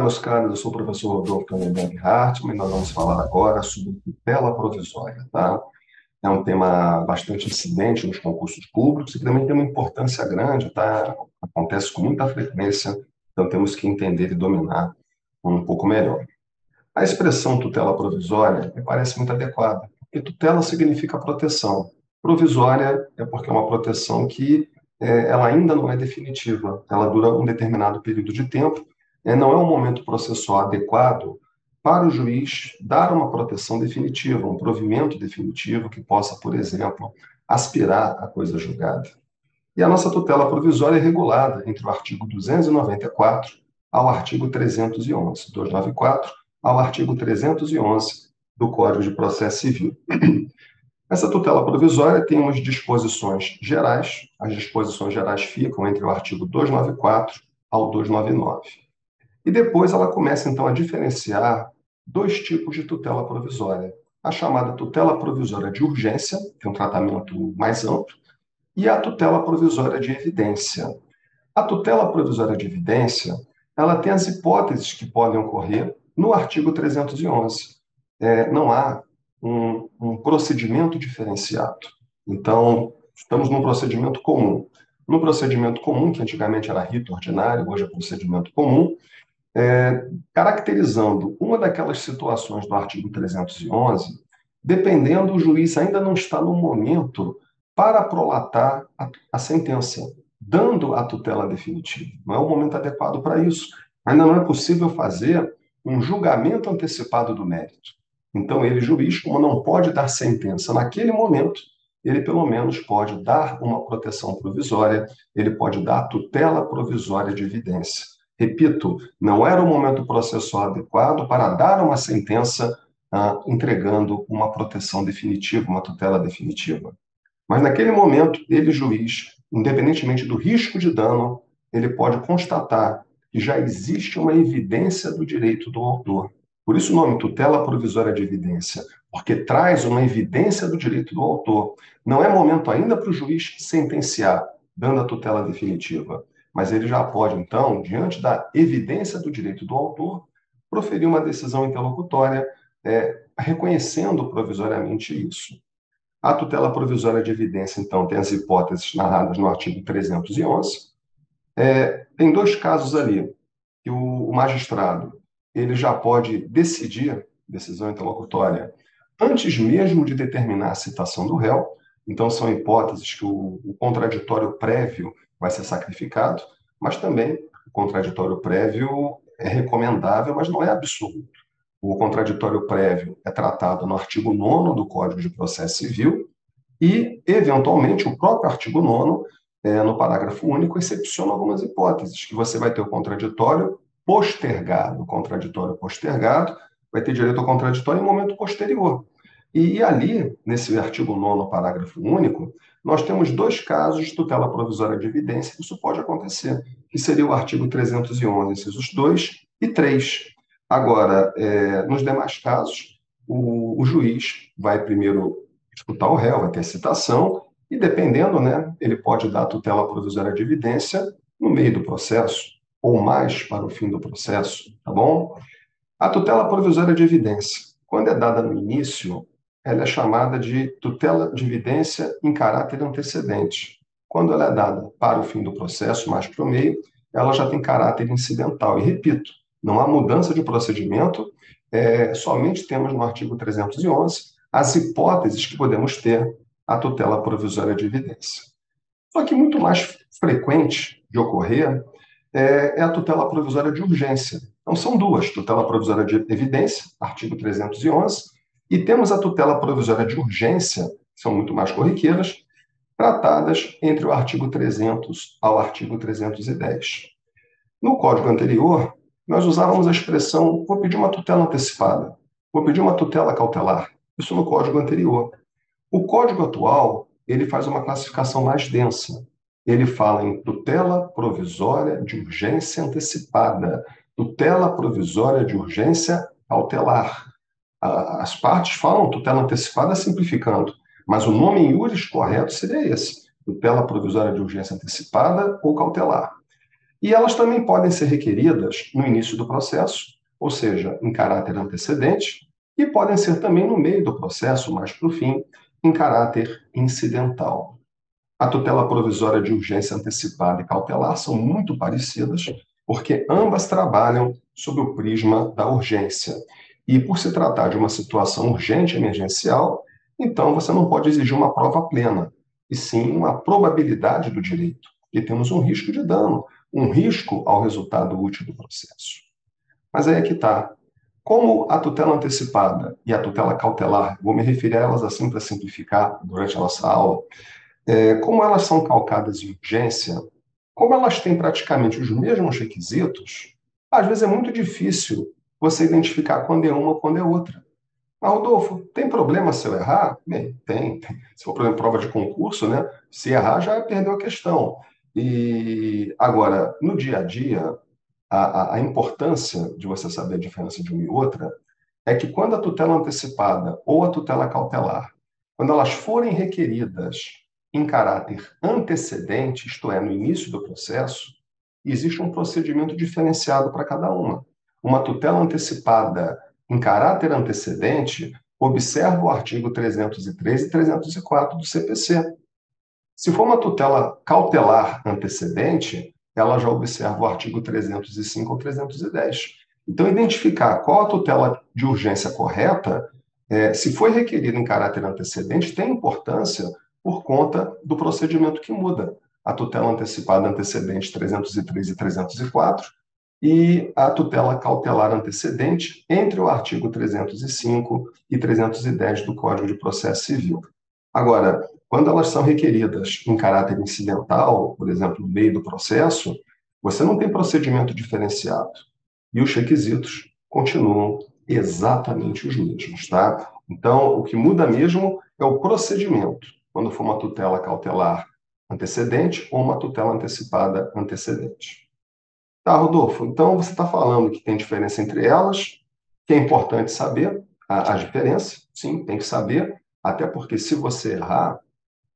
meus caros, eu sou o professor Rodolfo Candenberg Hartmann e nós vamos falar agora sobre tutela provisória, tá? É um tema bastante incidente nos concursos públicos e também tem uma importância grande, tá? Acontece com muita frequência, então temos que entender e dominar um pouco melhor. A expressão tutela provisória me parece muito adequada, porque tutela significa proteção. Provisória é porque é uma proteção que ela ainda não é definitiva, ela dura um determinado período de tempo, não é um momento processual adequado para o juiz dar uma proteção definitiva, um provimento definitivo que possa, por exemplo, aspirar a coisa julgada. E a nossa tutela provisória é regulada entre o artigo 294 ao artigo 311, 294 ao artigo 311 do Código de Processo Civil. Essa tutela provisória tem umas disposições gerais, as disposições gerais ficam entre o artigo 294 ao 299. E depois ela começa, então, a diferenciar dois tipos de tutela provisória. A chamada tutela provisória de urgência, que é um tratamento mais amplo, e a tutela provisória de evidência. A tutela provisória de evidência, ela tem as hipóteses que podem ocorrer no artigo 311. Não há um procedimento diferenciado. Então, estamos num procedimento comum. No procedimento comum, que antigamente era rito ordinário, hoje é procedimento comum, caracterizando uma daquelas situações do artigo 311, dependendo, o juiz ainda não está no momento para prolatar a sentença, dando a tutela definitiva. Não é o momento adequado para isso. Ainda não é possível fazer um julgamento antecipado do mérito. Então, ele, juiz, como não pode dar sentença naquele momento, ele pelo menos pode dar uma proteção provisória, ele pode dar tutela provisória de evidência. Repito, não era o momento processual adequado para dar uma sentença entregando uma proteção definitiva, uma tutela definitiva. Mas naquele momento, ele, juiz, independentemente do risco de dano, ele pode constatar que já existe uma evidência do direito do autor. Por isso o nome tutela provisória de evidência, porque traz uma evidência do direito do autor. Não é momento ainda para o juiz sentenciar, dando a tutela definitiva, mas ele já pode, então, diante da evidência do direito do autor, proferir uma decisão interlocutória, reconhecendo provisoriamente isso. A tutela provisória de evidência, então, tem as hipóteses narradas no artigo 311. Tem dois casos ali, que o magistrado ele já pode decidir, decisão interlocutória, antes mesmo de determinar a citação do réu. Então, são hipóteses que o contraditório prévio vai ser sacrificado, mas também o contraditório prévio é recomendável, mas não é absoluto. O contraditório prévio é tratado no artigo 9º do Código de Processo Civil e, eventualmente, o próprio artigo 9º, no parágrafo único, excepciona algumas hipóteses, que você vai ter o contraditório postergado. O contraditório postergado vai ter direito ao contraditório em momento posterior. E ali, nesse artigo 9º, parágrafo único, nós temos dois casos de tutela provisória de evidência que isso pode acontecer, que seria o artigo 311, incisos 2 e 3. Agora, nos demais casos, o juiz vai primeiro escutar o réu, vai ter citação, e dependendo, ele pode dar a tutela provisória de evidência no meio do processo, ou mais para o fim do processo, tá bom? A tutela provisória de evidência, quando é dada no início, ela é chamada de tutela de evidência em caráter antecedente. Quando ela é dada para o fim do processo, mais para o meio, ela já tem caráter incidental. E repito, não há mudança de procedimento, somente temos no artigo 311 as hipóteses que podemos ter a tutela provisória de evidência. Só que muito mais frequente de ocorrer é a tutela provisória de urgência. Então, são duas, tutela provisória de evidência, artigo 311, e temos a tutela provisória de urgência, que são muito mais corriqueiras, tratadas entre o artigo 300 ao artigo 310. No código anterior, nós usávamos a expressão, vou pedir uma tutela antecipada, vou pedir uma tutela cautelar, isso no código anterior. O código atual, ele faz uma classificação mais densa. Ele fala em tutela provisória de urgência antecipada, tutela provisória de urgência cautelar. As partes falam tutela antecipada simplificando, mas o nome em iuris correto seria esse, tutela provisória de urgência antecipada ou cautelar. E elas também podem ser requeridas no início do processo, ou seja, em caráter antecedente, e podem ser também no meio do processo, mais para o fim, em caráter incidental. A tutela provisória de urgência antecipada e cautelar são muito parecidas, porque ambas trabalham sob o prisma da urgência. E por se tratar de uma situação urgente emergencial, então você não pode exigir uma prova plena, e sim uma probabilidade do direito, e temos um risco de dano, um risco ao resultado útil do processo. Mas aí é que está. Como a tutela antecipada e a tutela cautelar, vou me referir a elas assim para simplificar durante a nossa aula, como elas são calcadas em urgência, como elas têm praticamente os mesmos requisitos, às vezes é muito difícil você identificar quando é uma ou quando é outra. Mas, Rodolfo, tem problema se eu errar? Bem, tem. Se for, por exemplo, prova de concurso, né? Se errar, já perdeu a questão. E agora, no dia a dia, a importância de você saber a diferença de uma e outra é que quando a tutela antecipada ou a tutela cautelar, quando elas forem requeridas em caráter antecedente, isto é, no início do processo, existe um procedimento diferenciado para cada uma. Uma tutela antecipada em caráter antecedente observa o artigo 303 e 304 do CPC. Se for uma tutela cautelar antecedente, ela já observa o artigo 305 ou 310. Então, identificar qual a tutela de urgência correta, se foi requerida em caráter antecedente, tem importância por conta do procedimento que muda. A tutela antecipada antecedente 303 e 304 e a tutela cautelar antecedente entre o artigo 305 e 310 do Código de Processo Civil. Agora, quando elas são requeridas em caráter incidental, por exemplo, no meio do processo, você não tem procedimento diferenciado. E os requisitos continuam exatamente os mesmos, tá? Então, o que muda mesmo é o procedimento, quando for uma tutela cautelar antecedente ou uma tutela antecipada antecedente. Tá, Rodolfo, então você está falando que tem diferença entre elas, que é importante saber a diferença, sim, tem que saber, até porque se você errar,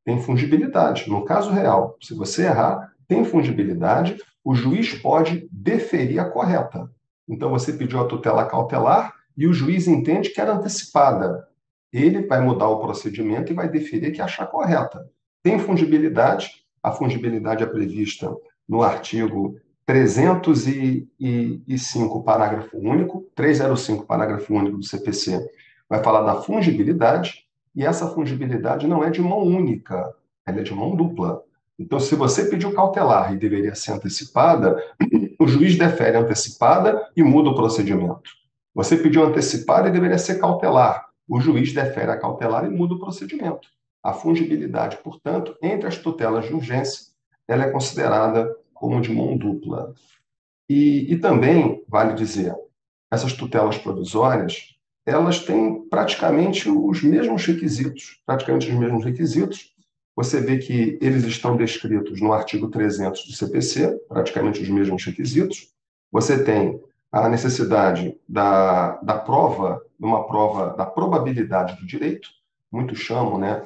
tem fungibilidade. No caso real, se você errar, tem fungibilidade, o juiz pode deferir a correta. Então, você pediu a tutela cautelar e o juiz entende que era antecipada. Ele vai mudar o procedimento e vai deferir que achar correta. Tem fungibilidade, a fungibilidade é prevista no artigo 305, parágrafo único, 305, parágrafo único do CPC, vai falar da fungibilidade, e essa fungibilidade não é de mão única, ela é de mão dupla. Então, se você pediu cautelar e deveria ser antecipada, o juiz defere antecipada e muda o procedimento. Você pediu antecipada e deveria ser cautelar. O juiz defere a cautelar e muda o procedimento. A fungibilidade, portanto, entre as tutelas de urgência, ela é considerada como de mão dupla. E também, vale dizer, essas tutelas provisórias, elas têm praticamente os mesmos requisitos, Você vê que eles estão descritos no artigo 300 do CPC, praticamente os mesmos requisitos. Você tem a necessidade da prova, uma prova da probabilidade do direito, muitos chamam, né,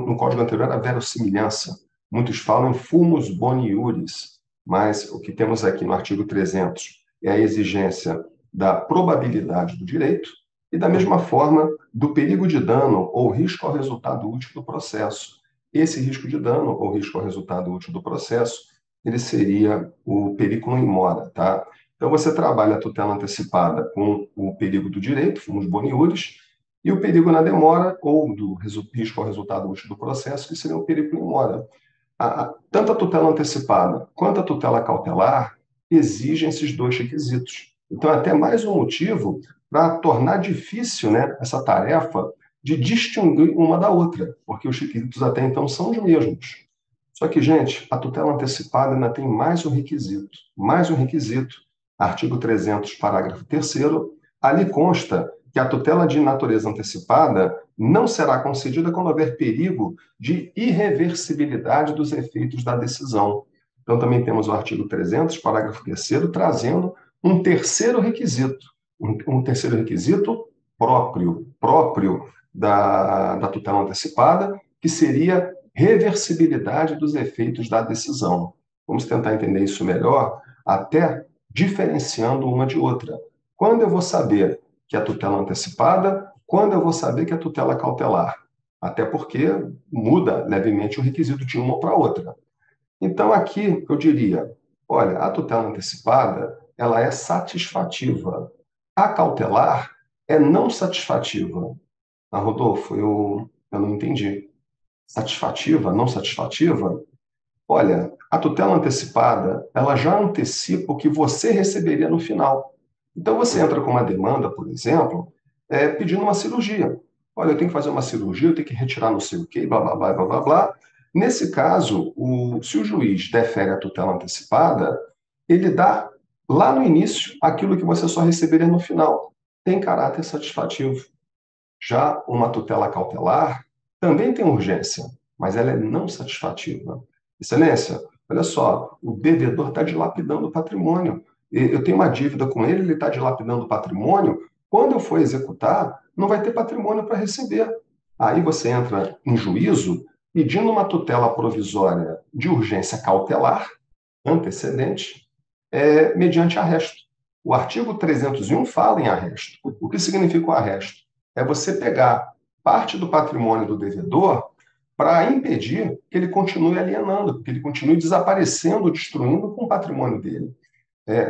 no Código anterior era verossimilhança, muitos falam em fumus boni iuris, mas o que temos aqui no artigo 300 é a exigência da probabilidade do direito e, da mesma forma, do perigo de dano ou risco ao resultado útil do processo. Esse risco de dano ou risco ao resultado útil do processo, ele seria o periculum in mora, tá? Então, você trabalha a tutela antecipada com o perigo do direito, fumus boni iuris, e o perigo na demora ou do risco ao resultado útil do processo, que seria o periculum in mora. Tanto a tutela antecipada quanto a tutela cautelar exigem esses dois requisitos. Então, é até mais um motivo para tornar difícil, né, essa tarefa de distinguir uma da outra, porque os requisitos até então são os mesmos. Só que, gente, a tutela antecipada ainda tem mais um requisito, artigo 300, parágrafo 3º, ali consta que a tutela de natureza antecipada não será concedida quando houver perigo de irreversibilidade dos efeitos da decisão. Então, também temos o artigo 300, parágrafo 3º, trazendo um terceiro requisito, um terceiro requisito próprio da tutela antecipada, que seria reversibilidade dos efeitos da decisão. Vamos tentar entender isso melhor, até diferenciando uma de outra. Quando eu vou saber que é tutela antecipada, quando eu vou saber que é tutela cautelar? Até porque muda levemente o requisito de uma para outra. Então, aqui eu diria, olha, a tutela antecipada, ela é satisfativa. A cautelar é não satisfativa. Ah, Rodolfo, eu não entendi. Satisfativa, não satisfativa? Olha, a tutela antecipada, ela já antecipa o que você receberia no final. Então, você entra com uma demanda, por exemplo, pedindo uma cirurgia. Olha, eu tenho que fazer uma cirurgia, eu tenho que retirar não sei o quê, blá, blá, blá, blá, blá, blá. Nesse caso, se o juiz defere a tutela antecipada, ele dá lá no início aquilo que você só receberia no final. Tem caráter satisfativo. Já uma tutela cautelar também tem urgência, mas ela é não satisfativa. Excelência, olha só, o devedor está dilapidando o patrimônio. Eu tenho uma dívida com ele, ele está dilapidando o patrimônio. Quando eu for executar, não vai ter patrimônio para receber. Aí você entra em juízo pedindo uma tutela provisória de urgência cautelar, antecedente, mediante arresto. O artigo 301 fala em arresto. O que significa o arresto? É você pegar parte do patrimônio do devedor para impedir que ele continue alienando, que ele continue desaparecendo, destruindo com o patrimônio dele.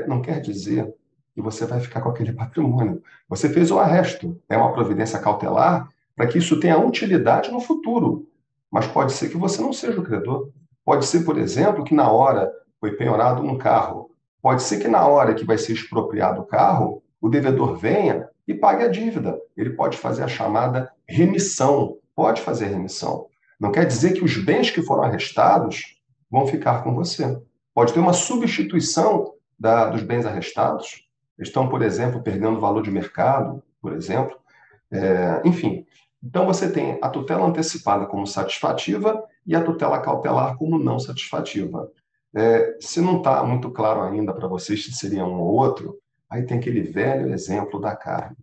Não quer dizer que você vai ficar com aquele patrimônio. Você fez o arresto, é uma providência cautelar para que isso tenha utilidade no futuro. Mas pode ser que você não seja o credor. Pode ser, por exemplo, que na hora foi penhorado um carro. Pode ser que na hora que vai ser expropriado o carro, o devedor venha e pague a dívida. Ele pode fazer a chamada remissão. Pode fazer remissão. Não quer dizer que os bens que foram arrestados vão ficar com você. Pode ter uma substituição dos bens arrestados. Estão, por exemplo, perdendo valor de mercado, por exemplo. Enfim, então você tem a tutela antecipada como satisfativa e a tutela cautelar como não satisfativa. Se não está muito claro ainda para vocês se seria um ou outro, aí tem aquele velho exemplo da carne.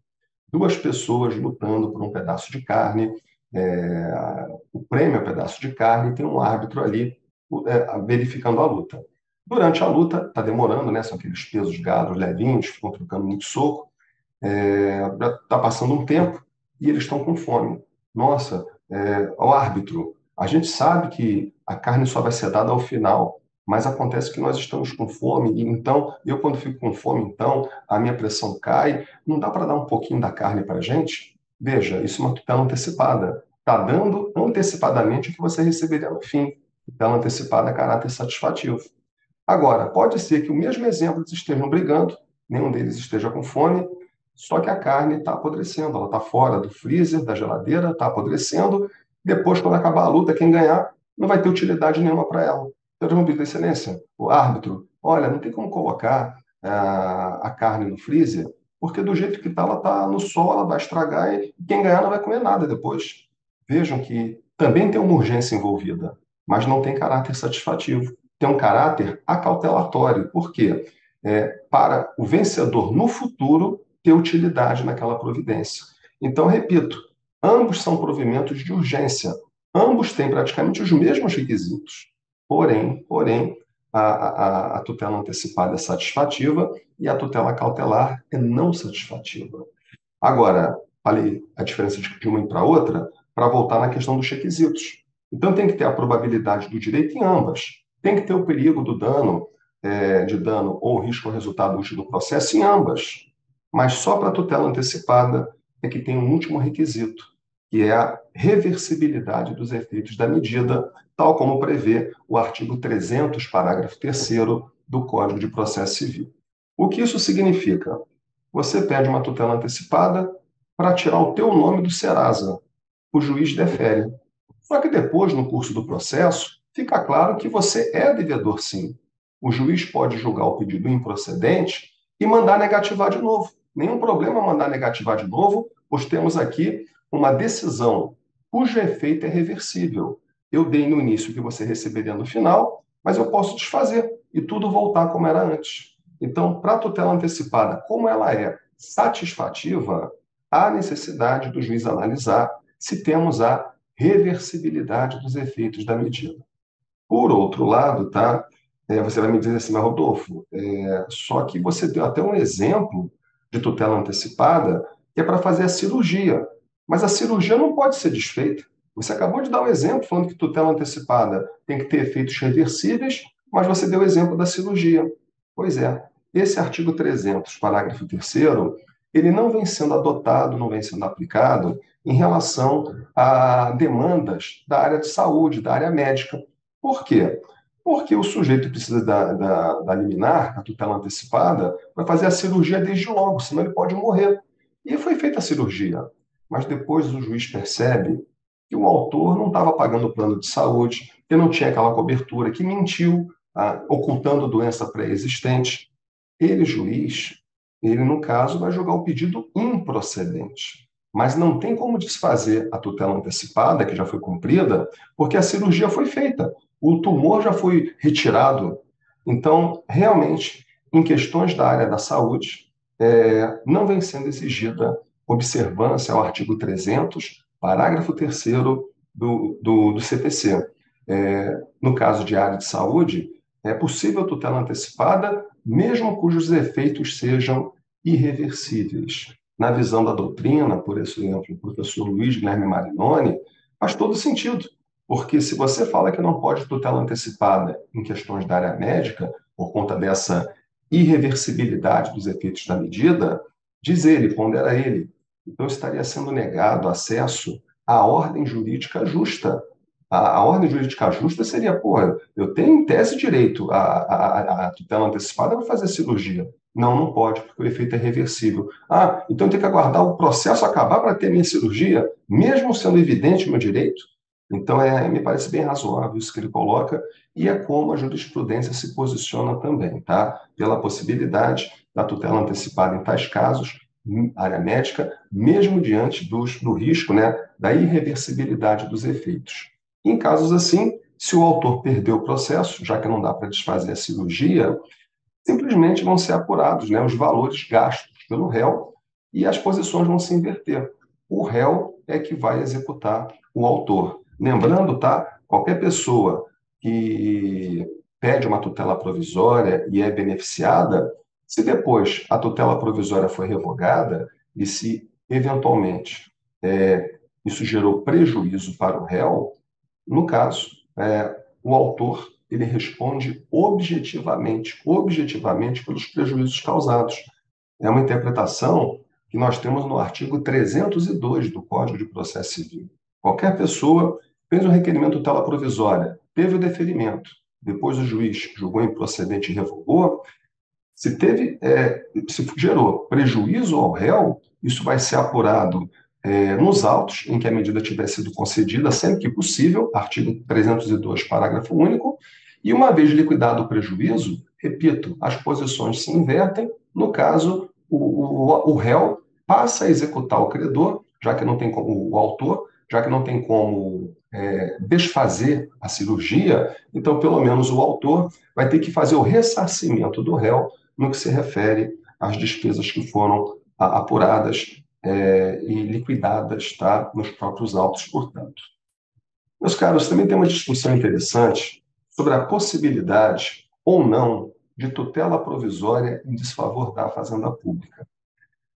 Duas pessoas lutando por um pedaço de carne, o prêmio é um pedaço de carne, e tem um árbitro ali verificando a luta. Durante a luta, está demorando, né? São aqueles pesos gados levinhos, ficam trocando muito soco. Está passando um tempo e eles estão com fome. Nossa, o árbitro, a gente sabe que a carne só vai ser dada ao final, mas acontece que nós estamos com fome, e então, eu quando fico com fome, então, a minha pressão cai, não dá para dar um pouquinho da carne para a gente? Veja, isso é uma tutela antecipada. Está dando antecipadamente o que você receberia no fim. Tutela antecipada a caráter satisfativo. Agora, pode ser que o mesmo exemplo eles estejam brigando, nenhum deles esteja com fome, só que a carne está apodrecendo, ela está fora do freezer, da geladeira, está apodrecendo. Depois, quando acabar a luta, quem ganhar não vai ter utilidade nenhuma para ela. Então, eu vou pedir, excelência, o árbitro, olha, não tem como colocar a carne no freezer, porque do jeito que está, ela está no sol, ela vai estragar e quem ganhar não vai comer nada depois. Vejam que também tem uma urgência envolvida, mas não tem caráter satisfativo. Tem um caráter acautelatório. Por quê? Para o vencedor no futuro ter utilidade naquela providência. Então, repito, ambos são provimentos de urgência, ambos têm praticamente os mesmos requisitos. Porém, a tutela antecipada é satisfativa e a tutela cautelar é não satisfativa. Agora, falei a diferença de uma para outra, para voltar na questão dos requisitos. Então, tem que ter a probabilidade do direito em ambas. Tem que ter o perigo do dano, de dano ou risco ao resultado útil do processo em ambas. Mas só para a tutela antecipada é que tem um último requisito, que é a reversibilidade dos efeitos da medida, tal como prevê o artigo 300, parágrafo 3º do Código de Processo Civil. O que isso significa? Você pede uma tutela antecipada para tirar o teu nome do Serasa. O juiz defere. Só que depois, no curso do processo, fica claro que você é devedor, sim. O juiz pode julgar o pedido improcedente e mandar negativar de novo. Nenhum problema mandar negativar de novo, pois temos aqui uma decisão cujo efeito é reversível. Eu dei no início o que você receberia no final, mas eu posso desfazer e tudo voltar como era antes. Então, para a tutela antecipada, como ela é satisfativa, há necessidade do juiz analisar se temos a reversibilidade dos efeitos da medida. Por outro lado, tá? Você vai me dizer assim, mas Rodolfo, só que você deu até um exemplo de tutela antecipada que é para fazer a cirurgia. Mas a cirurgia não pode ser desfeita. Você acabou de dar um exemplo falando que tutela antecipada tem que ter efeitos reversíveis, mas você deu o exemplo da cirurgia. Pois é, esse artigo 300, parágrafo 3º, ele não vem sendo adotado, não vem sendo aplicado em relação a demandas da área de saúde, da área médica. Por quê? Porque o sujeito precisa da liminar, da tutela antecipada, para fazer a cirurgia desde logo, senão ele pode morrer. E foi feita a cirurgia. Mas depois o juiz percebe que o autor não estava pagando o plano de saúde, que não tinha aquela cobertura, que mentiu, ocultando doença pré-existente. Ele, juiz, ele, no caso, vai julgar o pedido improcedente. Mas não tem como desfazer a tutela antecipada, que já foi cumprida, porque a cirurgia foi feita, o tumor já foi retirado. Então, realmente, em questões da área da saúde, não vem sendo exigida observância ao artigo 300, parágrafo 3º do CPC. No caso de área de saúde, é possível tutela antecipada, mesmo cujos efeitos sejam irreversíveis. Na visão da doutrina, por exemplo, o professor Luiz Guilherme Marinoni, faz todo sentido, porque se você fala que não pode tutela antecipada em questões da área médica, por conta dessa irreversibilidade dos efeitos da medida, diz ele, pondera ele, então estaria sendo negado acesso à ordem jurídica justa. A ordem jurídica justa seria, pô, eu tenho em tese direito à tutela antecipada para fazer cirurgia. Não, não pode, porque o efeito é reversível. Ah, então eu tenho que aguardar o processo acabar para ter minha cirurgia, mesmo sendo evidente o meu direito? Então, me parece bem razoável isso que ele coloca, e é como a jurisprudência se posiciona também, tá? Pela possibilidade da tutela antecipada em tais casos, área médica, mesmo diante do risco, né, da irreversibilidade dos efeitos. Em casos assim, se o autor perdeu o processo, já que não dá para desfazer a cirurgia, simplesmente vão ser apurados, né, os valores gastos pelo réu e as posições vão se inverter. O réu é que vai executar o autor. Lembrando, tá? Qualquer pessoa que pede uma tutela provisória e é beneficiada, se depois a tutela provisória foi revogada e se eventualmente isso gerou prejuízo para o réu, no caso, o autor ele responde objetivamente pelos prejuízos causados. É uma interpretação que nós temos no artigo 302 do Código de Processo Civil. Qualquer pessoa fez um requerimento de tutela provisória, teve o deferimento, depois o juiz julgou improcedente e revogou, se gerou prejuízo ao réu, isso vai ser apurado nos autos em que a medida tiver sido concedida, sempre que possível, artigo 302, parágrafo único, e uma vez liquidado o prejuízo, repito, as posições se invertem, no caso, o réu passa a executar o credor, já que não tem como o autor, já que não tem como desfazer a cirurgia, então pelo menos o autor vai ter que fazer o ressarcimento do réu no que se refere às despesas que foram apuradas e liquidadas, tá, nos próprios autos, portanto. Meus caros, também tem uma discussão interessante sobre a possibilidade ou não de tutela provisória em desfavor da fazenda pública.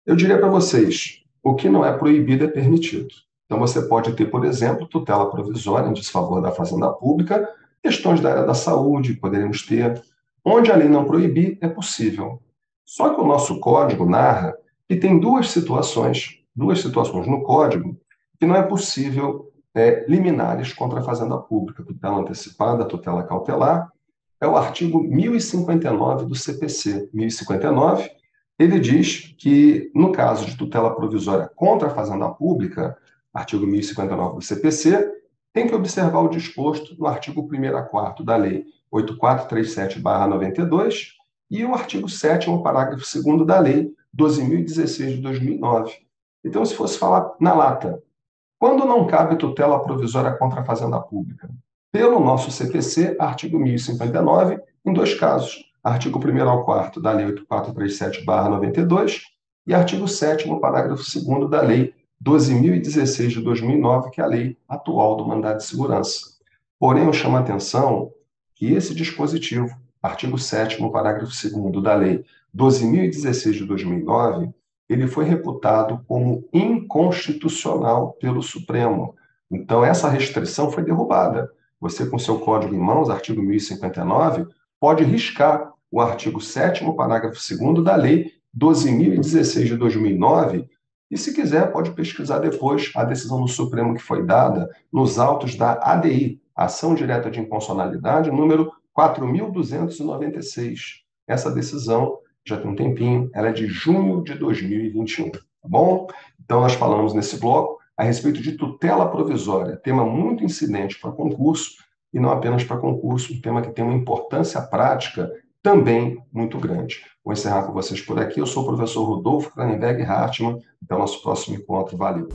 Eu diria para vocês, o que não é proibido é permitido. Então, você pode ter, por exemplo, tutela provisória em desfavor da fazenda pública, questões da área da saúde, poderemos ter. Onde a lei não proibir, é possível. Só que o nosso código narra que tem duas situações no código, que não é possível liminares contra a fazenda pública, tutela antecipada, tutela cautelar. É o artigo 1059 do CPC. 1059, ele diz que, no caso de tutela provisória contra a fazenda pública, artigo 1059 do CPC, tem que observar o disposto no artigo 1º a 4º da Lei 8437/92 e o artigo 7º, parágrafo 2º da Lei 12.016 de 2009. Então, se fosse falar na lata, quando não cabe tutela provisória contra a fazenda pública? Pelo nosso CPC, artigo 1059, em dois casos. Artigo 1º ao 4º da Lei 8437/92 e artigo 7º, parágrafo 2º da Lei 12.016 de 2009, que é a lei atual do mandado de segurança. Porém, eu chamo a atenção que esse dispositivo artigo 7º, parágrafo 2º da Lei 12.016 de 2009, ele foi reputado como inconstitucional pelo Supremo. Então, essa restrição foi derrubada. Você, com seu código em mãos, artigo 1059, pode riscar o artigo 7º, parágrafo 2º da Lei 12.016 de 2009, e, se quiser, pode pesquisar depois a decisão do Supremo que foi dada nos autos da ADI, Ação Direta de Inconstitucionalidade, número 4.296. Essa decisão já tem um tempinho, ela é de junho de 2021, tá bom? Então, nós falamos nesse bloco a respeito de tutela provisória, tema muito incidente para concurso, e não apenas para concurso, um tema que tem uma importância prática também muito grande. Vou encerrar com vocês por aqui. Eu sou o professor Rodolfo Cranenberg Hartmann. Até o nosso próximo encontro. Valeu!